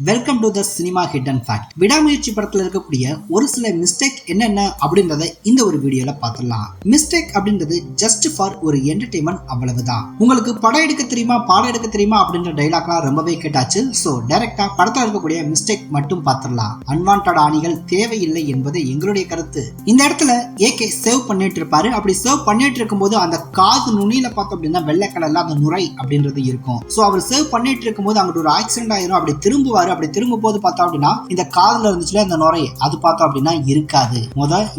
Welcome to the cinema hit and fact. விடாமுயற்சி படத்துல இருக்கக்கூடிய ஒரு சில மிஸ்டேக் என்னென்ன அப்படின்றத இந்த ஒரு வீடியோல பார்த்துடலாம். மிஸ்டேக் அப்படின்றது ஜஸ்ட் ஃபார் ஒரு என்டர்டைன்மெண்ட், அவ்வளவுதான். உங்களுக்கு படம் எடுக்க தெரியுமா, பாடம் எடுக்க தெரியுமா அப்படின்ற டைலாக்லாம் ரொம்பவே கேட்டாச்சு. சோ டைரக்டா படத்துல இருக்கக்கூடிய மிஸ்டேக் மட்டும் பார்த்துடலாம். அன்வான்ட் ஆணிகள் தேவையில்லை என்பது எங்களுடைய கருத்து. இந்த இடத்துல ஏகே சேவ் பண்ணிட்டு இருப்பாரு. அப்படி சேவ் பண்ணிட்டு இருக்கும்போது அந்த காது நுனியில பார்த்தோம் அப்படின்னா வெள்ளை கலர்ல அந்த நுரை அப்படின்றது இருக்கும். சோ அவர் சேவ் பண்ணிட்டு இருக்கும்போது அங்கிட்டு ஒரு ஆக்சிடென்ட் ஆயிரும். அப்படி திரும்புவாரு. அப்படி திரும்பும் போது பார்த்தோம் அப்படின்னா இந்த காதுல இருந்துச்சுல இந்த நுரை, அது பார்த்தோம் அப்படின்னா இருக்காது.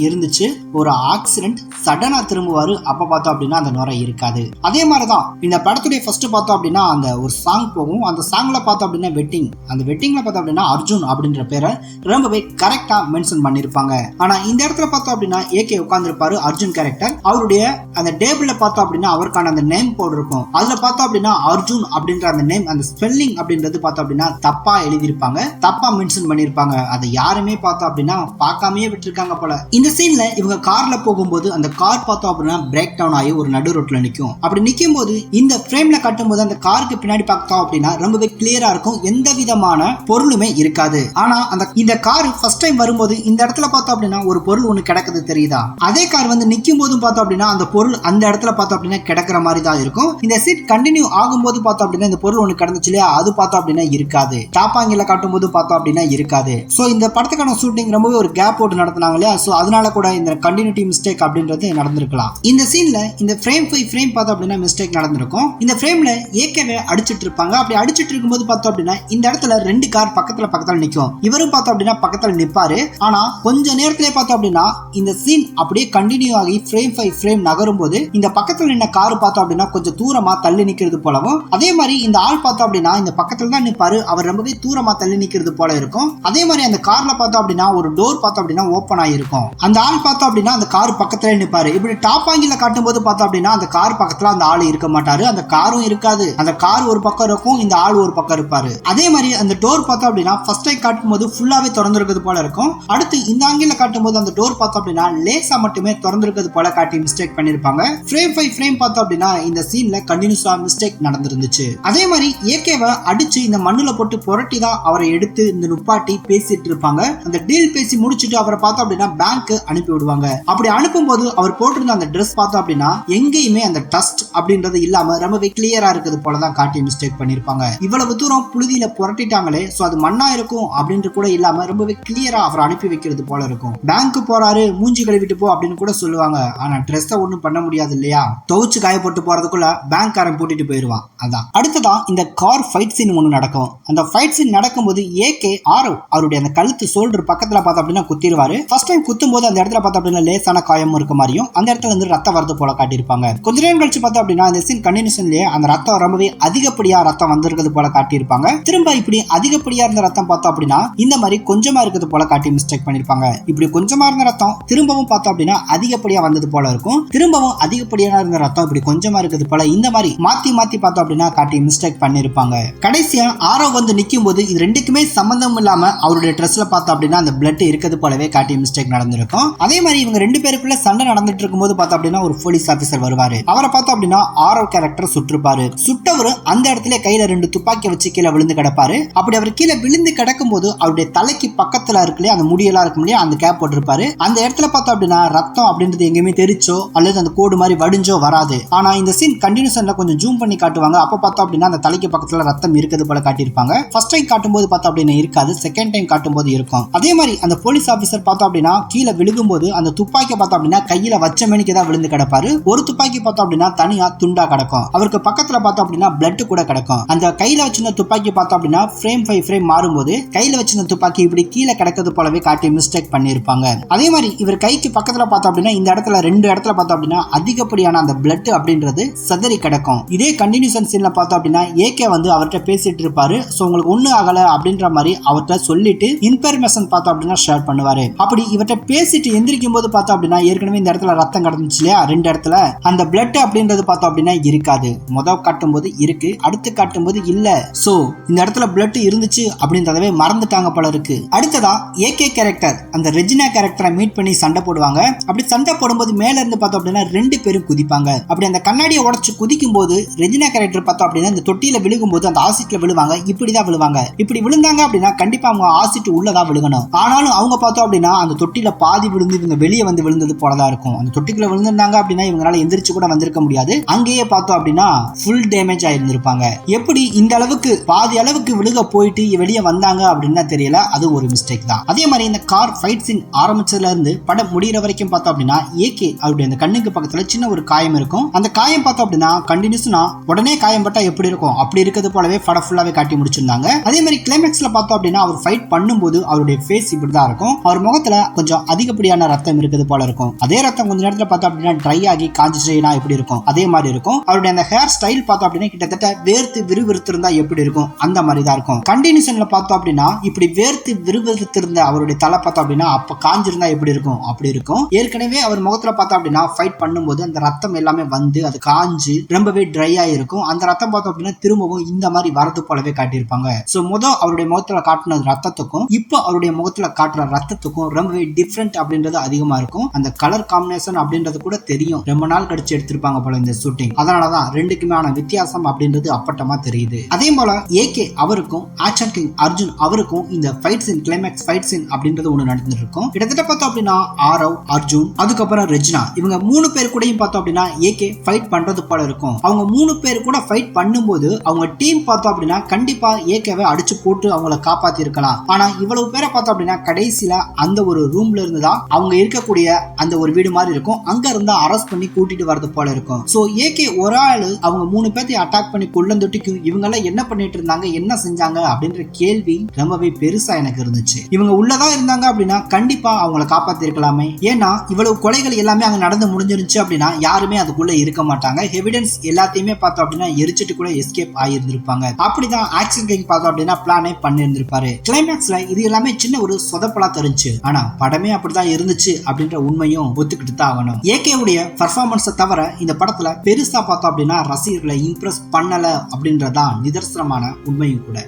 இருந்துச்சு, ஒரு ஆக்சிடென்ட் சடனா திரும்புவாரு. அப்ப பார்த்தோம் அப்படின்னா அந்த நுரை இருக்காது. அதே மாதிரிதான் இந்த படத்துடைய ஃபர்ஸ்ட் பார்த்தோம் அப்படின்னா அந்த ஒரு சாங் போகும். அந்த சாங்ல பார்த்தோம் அப்படின்னா வெட்டிங், அந்த வெட்டிங்ல பார்த்தோம் அப்படின்னா அர்ஜுன் அப்படின்ற பேரை ரொம்பவே கரெக்டா மென்ஷன் பண்ணிருப்பாங்க. ஆனா இந்த இடத்துல பார்த்தோம் அப்படின்னா ஏகே உட்கார்ந்துருப்பாரு, அர்ஜுன் கேரக்டர். அவருடைய அந்த டேபிள்ல பார்த்தோம் அப்படின்னா அவருக்கான அந்த நேம் போர்டு இருக்கும். அதுல பார்த்தோம் அப்படின்னா அர்ஜுன் அப்படின்ற அந்த நேம், அந்த ஸ்பெல்லிங் அப்படின்றது பார்த்தோம் அப்படின்னா தப்பா எழுதியிருப்பாங்க, தப்பா மென்ஷன் பண்ணிருப்பாங்க. அதை யாருமே பார்த்தோம் அப்படின்னா பார்க்காமயே விட்டுருக்காங்க போல. இந்த சீன்ல இவங்க கார்ல போகும்போது அந்த கார் பார்த்தோம் அப்படின்னா பிரேக் டவுன் ஆகி ஒரு நடு ரோட்ல நிற்கும். அப்படி நிற்கும் போது இந்த ஃப்ரேம்ல கட்டும் போது அந்த காருக்கு பின்னாடி பார்த்தோம் அப்படின்னா ரொம்பவே கிளியரா இருக்கும், எந்த விதமான பொருளுமே இருக்காது. ஆனா இந்த கார் ஃபர்ஸ்ட் டைம் வரும்போது இந்த இடத்துல பார்த்தோம் அப்படின்னா ஒரு பொருள் ஒண்ணு கிடக்குது, தெரியுதா? அதே கார் வந்து நிற்கும் போதும் பார்த்தோம் அப்படின்னா அந்த பொருள் அந்த இடத்துல பார்த்தோம் அப்படின்னா கிடக்குற மாதிரி தான் இருக்கும். இந்த சீட் கண்டினியூ ஆகும்போது பார்த்தோம் அப்படின்னா இந்த பொருள் ஒண்ணு கிடந்துச்சு இல்லையா, அது பார்த்தோம் அப்படின்னா இருக்காது. டாப்பாங்கில காட்டும் போது பார்த்தோம் அப்படின்னா இருக்காது. சோ இந்த படத்துக்கான ஷூட்டிங் ரொம்பவே ஒரு கேப் போட்டு நடத்தினாங்க இல்லையா, சோ அதனால கூட இந்த கண்டினியூட்டி மிஸ்டேக் அப்படின்றது நடந்திருக்கலாம். இந்த சீன்ல இந்த ஃப்ரேம் பை ஃப்ரேம் பார்த்தோம் அப்படின்னா மிஸ்டேக் நடந்திருக்கும். இந்த ஃப்ரேம்ல ஏகேவே அடிச்சிட்டு இருப்பாங்க. அப்படி அடிச்சிட்டு இருக்கும்போது பார்த்தோம் அப்படின்னா இந்த இடத்துல ரெண்டு கார் பக்கத்துல நிக்கும். இவரும் பார்த்தோம் அப்படின்னா பக்கத்துல நிப்பாரு. ஆனா கொஞ்ச நேரத்திலே பார்த்தோம் அப்படின்னா இந்த சீன் அப்படியே கண்டினியூ ஆகி ஃப்ரேம் பை ஃப்ரேம் நகரும் போது இந்த பக்கத்துல நின்ன கார் பார்த்தோம் அப்படின்னா கொஞ்சம் தூரமா தள்ளி நிக்கிறது போலவும், அதே மாதிரி இந்த ஆள் பார்த்தோம் அப்படின்னா இந்த பக்கத்துல தான் நிப்பாரு, அவர் ரொம்பவே தூரமா தள்ளி நிக்கிறது போல இருக்கும். அதே மாதிரி அந்த கார்ல பார்த்தோம் அப்படின்னா ஒரு டோர் பார்த்தோம் அப்படின்னா ஓபன் ஆகிருக்கும். அந்த ஆள் பார்த்தோம் அப்படின்னா அந்த கார் பக்கத்துல நிப்பாரு. இப்படி டாப் ஆங்கில காட்டும் போது பார்த்தோம் அப்படின்னா அந்த கார் பக்கத்துல அந்த ஆள் இருக்க மாட்டாரு, அந்த காரும் இருக்காது. அந்த கார் ஒரு பக்கம் இருக்கும், இந்த ஆள் ஒரு பக்கம் இருப்பாரு. அதே மாதிரி அந்த டோர் பார்த்தோம் அப்படின்னா ஃபர்ஸ்ட் டைம் காட்டும் போது ஃபுல்லாவே திறந்திருக்கிறது போல இருக்கும். அடுத்து இந்த ஆங்கில காட்டும் போது அந்த டோர் பார்த்தோம் அப்படின்னா லேசா மட்டுமே திறந்திருக்கிறது போல காட்டி மிஸ்டேக் பண்ணிருப்பாங்க. ஃப்ரேம் பை ஃப்ரேம் பார்த்தோம் அப்படின்னா இந்த சீன்ல கண்டினியூஸா மிஸ்டேக் நடந்துருந்துச்சு. அதே மாதிரி ஏகேவை அடிச்சு இந்த மண்ணுல போட்டு புரட்டி தான் அவரை எடுத்து இந்த நுப்பாட்டி பேசிட்டு இருப்பாங்க. அந்த டீல் பேசி முடிச்சுட்டு அவரை பார்த்தோம் அப்படின்னா பேங்க் அனுப்பி விடுவாங்க. அப்படி அனுப்பும் போது அவர் போட்டிருந்த அந்த ட்ரெஸ் பார்த்தோம் அப்படின்னா எங்கேயுமே அந்த டஸ்ட் அப்படின்றது இல்லாம ரொம்பவே கிளியரா இருக்குது போலதான் காட்டி மிஸ்டேக் பண்ணிருப்பாங்க. இவ்வளவு தூரம் புழுதியில புரட்டிட்டாங்களே, சோ அது மண்ணா இருக்கும் அப்படின்ட்டு கூட இல்லாம ரொம்பவே கிளியரா அவரை அனுப்பி வைக்கிறது போல இருக்கும். பேங்க் போறாரு, மூஞ்சி கழுவிட்டு போ அப்படின்னு கூட சொல்லுவாங்க. ஆனா ட்ரெஸ் ஒண்ணும் பண்ண முடியாது இல்லையா, துவச்சு காய போட்டு போறதுக்குள்ள பேங்க்காரன் பூட்டிட்டு போயிருவான். அதான் அடுத்ததான் இந்த கார் ஃபைட் சீன் ஒண்ணு நடக்கும். அந்த ஃபைட் சீன் நடக்கும்போது ஏகே ஆரவ் அவருடைய அந்த கழுத்து ஷோல்டர் பக்கத்துல பார்த்தோம் அப்படின்னா குத்திடுவாரு. ஃபர்ஸ்ட் டைம் குத்தும் போது அந்த இடத்துல பார்த்தோம் அப்படின்னா லேசான காயம் இருக்க மாதிரியும் அந்த இடத்துல வந்து ரத்தம் வரது போல காட்டியிருப்பாங்க. கொஞ்ச நேரம் கழிச்சு பார்த்தோம் அப்படின்னா இந்த சீன் கண்டினியூஷன்லயே அந்த ரத்தம் ரொம்பவே அதிகப்படியா ரத்தம் வந்திருக்கிறது போல காட்டியிருப்பாங்க. திரும்ப இப்படி அதிகப்படியா இருந்த ரத்தம் பார்த்தோம் அப்படின்னா இந்த மாதிரி கொஞ்சமா இருக்கிறது போல காட்டி மிஸ்டேக் பண்ணிருப்பாங்க. இப்படி கொஞ்சமா இருந்த ரத்தம் திரும்பவும் பார்த்தோம் அப்படின்னா அதிகப்படியா வந்தது போல இருக்கும். திரும்பவும் அதிகப்படியான இருந்த ரத்தம் இப்படி கொஞ்சமா இருக்கிறது போல இந்த மாதிரி மாத்தி மாத்தி பார்த்தோம் அப்படின்னா காட்டி மிஸ்டேக் பண்ணிருப்பாங்க. கடைசியா ஆரவ் வந்து நிக்கும் போது இது ரெண்டுக்குமே சம்பந்தம் இல்லாம அவருடைய ட்ரெஸ்ல பார்த்தோம் அப்படின்னா அந்த பிளட் இருக்கிறது போலவே காட்டி மிஸ்டேக் நடந்திருக்கும். அதே மாதிரி இவங்க ரெண்டு பேருக்குள்ள சண்டை நடந்துட்டு இருக்கும்போது பார்த்தோம் அப்படின்னா ஒரு போலீஸ் ஆபீசர் வருவாரு. அவரை பார்த்தோம் அப்படின்னா ஆரவ் கேரக்டர் சுற்றுப்பாரு. சுட்டவர் அந்த இடத்துல கையில ரெண்டு துப்பாக்கி வச்சு கீழே விழுந்து கிடப்பாரு. அப்படி அவர் கீழே விழுந்து கிடக்கும் போது அவருடைய தலைக்கு பக்கத்துல இருக்குல்லையே அந்த முடியெல்லாம் இருக்கும் இல்லையா, அந்த கேப் போட்டிருப்பாரு. அந்த இடத்துல பார்த்தோம் அப்படின்னா ரத்தம் அப்படின்றது எங்கேயுமே தெரிச்சோ அல்லது அந்த கோடு மாதிரி வடிஞ்சோ வராது. ஆனா இந்த சீன் கண்டினியூஷன்ல கொஞ்சம் ஜூம் பண்ணி காட்டுவாங்க. அப்ப பார்த்தோம் அப்படின்னா அந்த தலைக்கு பக்கத்துல ரத்தம் இருக்கிறது போல காட்டியிருப்பாங்க. ஃபர்ஸ்ட் டைம் காட்டும் போது பார்த்தோம் அப்படின்னா இருக்காது, செகண்ட் டைம் காட்டும் போது இருக்கும். அதே மாதிரி அந்த போலீஸ் ஆபீசர் பார்த்தோம் அப்படின்னா கீழே விழுகும் போது அந்த துப்பாக்கி பார்த்தோம் அப்படின்னா கையில வச்ச மணிக்கு தான் விழுந்து கிடப்பாரு. ஒரு துப்பாக்கி பார்த்தோம் அப்படின்னா தனியா துண்டா கிடக்கும். அவருக்கு பக்கத்துல பார்த்தோம் அப்படின்னா பிளட் கூட கிடக்கும். அந்த கையில வச்சிருந்த துப்பாக்கி பார்த்தோம் அப்படின்னா ஃப்ரேம் பை ஃப்ரேம் மாறும்போது கையில வச்சிருந்த துப்பாக்கி இப்படி கீழே கிடக்கிறது போலவே காட்டி மிஸ்டேக் பண்ணிருப்பாங்க. அதே மாதிரி இவர் கைக்கு பக்கத்துல பார்த்தோம் அப்படின்னா இந்த இடத்துல ரெண்டு இடத்துல பார்த்தோம் அப்படின்னா அதிகப்படியான அந்த பிளட் அப்படின்றது சதறி கிடக்கும். இதே கண்டினியூஷன் சீன்ல பார்த்தோம் அப்படின்னா ஏகே வந்து அவர்கிட்ட பேசிட்டு இருப்பாரு. சோ உங்களுக்கு ஒண்ணு ஆகல அப்படின்ற மாதிரி அவர்கிட்ட சொல்லிட்டு இன்ஃபர்மேஷன் பார்த்தோம் அப்படின்னா ஷேர் பண்ணுவாரு. அப்படி இவர்கிட்ட பேசிட்டு எந்திரிக்கும் போது பார்த்தோம் அப்படின்னா ஏற்கனவே இந்த இடத்துல ரத்தம் கிடந்துச்சு இல்லையா ரெண்டு இடத்துல, அந்த பிளட் அப்படின்றது பார்த்தோம் அப்படின்னா இருக்காது. முதல் காட்டும் போது இருக்கு, அடுத்து காட்டும் போது இல்ல. சோ இந்த இடத்துல பிளட் இருந்துச்சு அப்படின்றதவே மறந்துட்டாங்க போல இருக்கு. அடுத்ததா ஏகே கேரக்டர் அந்த ரெஜினா கேரக்டரை மீட் பண்ணி சண்டை போடுவாங்க. அப்படி சண்டை போடும்போது மேல இருந்து பார்த்தோம் அப்படின்னா ரெண்டு பேரும் குதிப்பாங்க. அப்படி அந்த கண்ணாடியை உடைச்சு குதிக்கும் போது ரெஜினா கேரக்டர் பார்த்தோம் அப்படின்னா இந்த தொட்டியில விழுகும் போது அந்த ஆசிட்ல விழுவாங்க. இப்படிதான் விழுவாங்க. இப்படி விழுந்தாங்க அப்படின்னா கண்டிப்பா அவங்க ஆசிட்டு உள்ளதா விழுகணும். ஆனாலும் அவங்க பார்த்தோம் அப்படின்னா அந்த தொட்டில பாதி விழுந்து இவங்க வெளியே வந்து விழுந்தது போலதான் இருக்கும். அந்த தொட்டிக்குள்ள விழுந்திருந்தாங்க அப்படின்னா இவங்களால எந்திரிச்சு கூட வந்திருக்க முடியாது. அங்கேயே பார்த்தோம் அப்படின்னா ஃபுல் டேமேஜ் ஆயிருந்திருப்பாங்க. எப்படி இந்த அளவுக்கு பாதி அளவுக்கு விழுக போயிட்டு வெளியே வந்தாங்க அப்படின்னு தெரியல. அது ஒரு மிஸ்டேக் தான். அதே மாதிரி இந்த கார் ஃபைட் சீன் ஆரம்பிச்சதுல இருந்து படம் முடிகிற வரைக்கும் பார்த்தோம் அப்படின்னா ஏகே அவருடைய அந்த கண்ணுக்கு பக்கத்துல சின்ன ஒரு காயம் இருக்கும். அந்த காயம் பார்த்தோம் அப்படின்னா கண்டினியூஸ்னா உடனே காயம் பட்டா எப்படி இருக்கும் அப்படி இருக்கிறது போலவே படம் ஃபுல்லாவே காட்டி முடிச்சிருந்தாங்க. அதே மாதிரி கிளைமேக்ஸ்ல பார்த்தோம் அப்படின்னா அவர் ஃபைட் பண்ணும்போது அவருடைய ஃபேஸ் இப்படிதான் இருக்கும். அவர் முகத்துல கொஞ்சம் அதிகப்படியான ரத்தம் இருக்குது போல இருக்கும். அதே ரத்தம் கொஞ்ச நேரத்துல பார்த்தோம் அப்படின்னா ட்ரை ஆகி காஞ்சிச்சுனா எப்படி இருக்கும் அதே மாதிரி இருக்கும். அவருடைய அந்த ஹேர் ஸ்டைல் பார்த்தோம் அப்படின்னா கிட்டத்தட்ட வேர்த்து விறுவிறுத்து இருந்தா எப்படி இருக்கும் அந்த மாதிரி தான் இருக்கும். கண்டினியூஷன்ல பார்த்தோம் அப்படின்னா இப்படி வேர்த்து விறுவிறுத்து இருந்த அவருடைய தலை பார்த்தோம் அப்படின்னா அப்ப காஞ்சிருந்தா எப்படி இருக்கும் அப்படி இருக்கும். ஏற்கனவே அவர் முகத்துல பார்த்தோம் அப்படின்னா ஃபைட் பண்ணும்போது அந்த ரத்தம் எல்லாமே வந்து அது காஞ்சு ரொம்பவே ட்ரை ஆயிருக்கும். அந்த ரத்தம் பார்த்தோம் அப்படின்னா திரும்பவும் இந்த மாதிரி வரது போலவே காட்டியிருப்பாங்க. சோ அவருடைய முகத்துல காட்டின ரத்தத்துக்கும் இப்போ அவருடைய முகத்துல காட்டுற ரத்தத்துக்கும் ரொம்பவே டிஃபரெண்ட் அப்படின்றது அதிகமா இருக்கும். அந்த கலர் காம்பினேஷன் அப்படின்றது கூட தெரியும். ரொம்ப நாள் கழிச்சு எடுத்திருப்பாங்க போல இந்த ஷூட்டிங். அதனாலதான் ரெண்டுக்குமான வித்தியாசம் அப்படின்றது அப்பட்டமா தெரியுது. அதே போல ஏகே அவருக்கும் ஆக்ஷன் கிங் அர்ஜுன் அவருக்கும் இந்த fight scene climax fight scene அப்படின்றது ஒண்ணு நடந்துட்டு இருக்கும். கிட்டத்தட்ட பார்த்தோம் அப்படின்னா ஆரவ், அர்ஜுன், அதுக்கப்புறம் ரெஜினா இவங்க 3 பேர் கூடயும் பார்த்தோம் அப்படின்னா ஏகே ஃபைட் பண்றது போல இருக்கும். அவங்க 3 பேர் கூட ஃபைட் பண்ணும்போது அவங்க டீம் பார்த்தோம் அப்படின்னா கண்டிப்பா ஏகேவை அடிச்சு போட்டு அவங்கள காப்பாத்தி இருக்கலாம். ஆனா இவ்வளவு பேரை பார்த்தோம் அப்படின்னா கடைசியில அந்த ஒரு ரூம்ல இருந்துதான் அவங்க இருக்கக்கூடிய அந்த ஒரு வீடு மாதிரி இருக்கும். அங்க இருந்தா அரெஸ்ட் பண்ணி கூட்டிட்டு வரது போல இருக்கும். சோ ஏகே ஒரு ஆளு அவங்க 3 பேர்த்தையும் அட்டாக் பண்ணி கொள்ளந்தொட்டிக்கும் இவங்க எல்லாம் என்ன பண்ணிட்டு இருந்தாங்க என்ன செஞ்சாங்க அப்படின்ற கேள்வி ரொம்பவே பெருசா எனக்கு இருந்துச்சு. இவங்க உள்ளதான் இருந்தாங்க அப்படின்னா கண்டிப்பா அவங்கள காப்பாத்தி இருக்கலாமே. ஏன்னா இவ்வளவு கொலைகள் எல்லாமே அங்க நடந்து முடிஞ்சிருச்சு அப்படின்னா யாருமே அதுக்குள்ள இருக்க மாட்டாங்க. எவிடன்ஸ் எல்லாத்தையுமே பார்த்தோம் அப்படின்னா எரிச்சிட்டு கூட எஸ்கேப் ஆயிருந்திருப்பாங்க. அப்படிதான் ஆக்ஷன் கிங் பார்த்தோம் அப்படின்னா பிளானே பண்ணிருந்திருப்பாரு. கிளைமேக்ஸ்ல இது எல்லாமே சின்ன ஒரு சொதப்பலா தெரிஞ்சு ஆனா படமே அப்படிதான் இருந்துச்சு அப்படின்ற உண்மையும் ஒத்துக்கிட்டு தான் ஆகணும். ஏகே உடைய பெர்ஃபார்மன்ஸை தவிர இந்த படத்துல பெருசா பார்த்தோம் அப்படின்னா ரசிகர்களை இம்ப்ரெஸ் பண்ணல அப்படின்றதான் நிதர்சனமான உண்மையும் கூட.